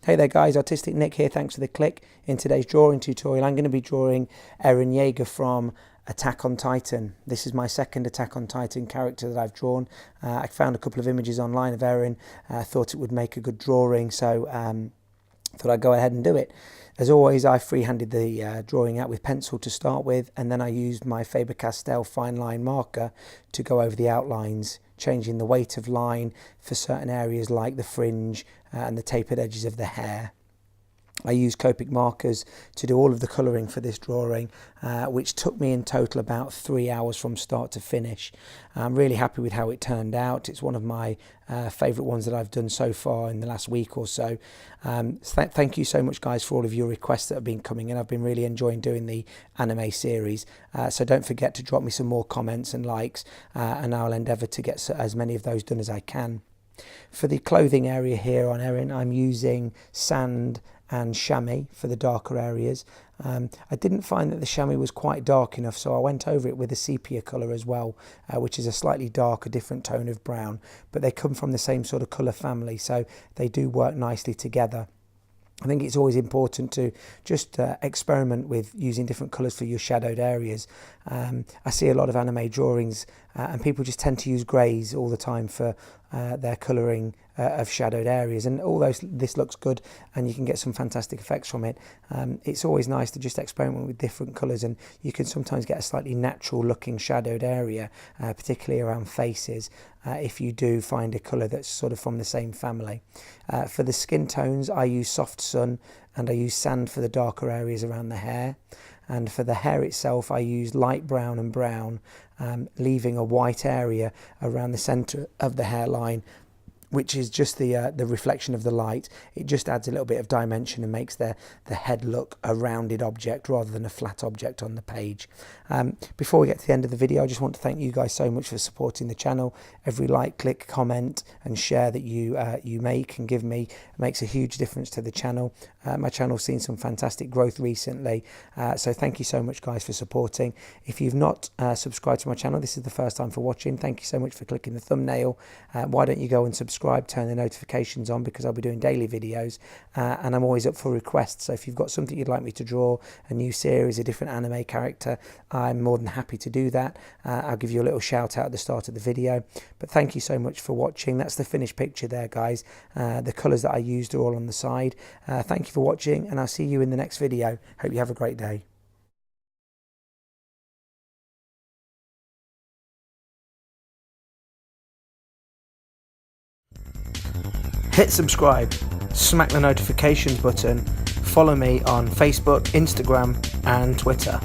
Hey there guys, Artistic Nick here, thanks for the click. In today's drawing tutorial I'm going to be drawing Eren Jaeger from Attack on Titan. This is my second Attack on Titan character that I've drawn. I found a couple of images online of Eren, thought it would make a good drawing, so thought I'd go ahead and do it. As always, I freehanded the drawing out with pencil to start with, and then I used my Faber-Castell fine line marker to go over the outlines, changing the weight of line for certain areas like the fringe and the tapered edges of the hair. I used Copic Markers to do all of the colouring for this drawing, which took me in total about 3 hours from start to finish. I'm really happy with how it turned out. It's one of my favourite ones that I've done so far in the last week or so. Thank you so much guys for all of your requests that have been coming in. I've been really enjoying doing the anime series, so don't forget to drop me some more comments and likes, and I'll endeavour to get as many of those done as I can. For the clothing area here on Eren, I'm using sand and chamois for the darker areas. I didn't find that the chamois was quite dark enough, so I went over it with a sepia colour as well, which is a slightly darker, different tone of brown, but they come from the same sort of colour family, so they do work nicely together. I think it's always important to just experiment with using different colours for your shadowed areas. I see a lot of anime drawings and people just tend to use greys all the time for their colouring of shadowed areas, and although this looks good and you can get some fantastic effects from it, it's always nice to just experiment with different colours, and you can sometimes get a slightly natural looking shadowed area, particularly around faces, if you do find a colour that's sort of from the same family. For the skin tones I use soft sun and I use sand for the darker areas around the hair. And for the hair itself I use light brown and brown, leaving a white area around the centre of the hairline, which is just the reflection of the light. It just adds a little bit of dimension and makes the head look a rounded object rather than a flat object on the page. Before we get to the end of the video, I just want to thank you guys so much for supporting the channel. Every like, click, comment and share that you make and give me makes a huge difference to the channel. My channel's seen some fantastic growth recently, so thank you so much guys for supporting. If you've not subscribed to my channel, this is the first time for watching, thank you so much for clicking the thumbnail. Why don't you go and subscribe, turn the notifications on, because I'll be doing daily videos, and I'm always up for requests. So if you've got something you'd like me to draw, a new series, a different anime character, I'm more than happy to do that. I'll give you a little shout out at the start of the video. But thank you so much for watching. That's the finished picture there guys. The colours that I used are all on the side. Thank you for watching, and I'll see you in the next video. Hope you have a great day. Hit subscribe, smack the notifications button, follow me on Facebook, Instagram and Twitter.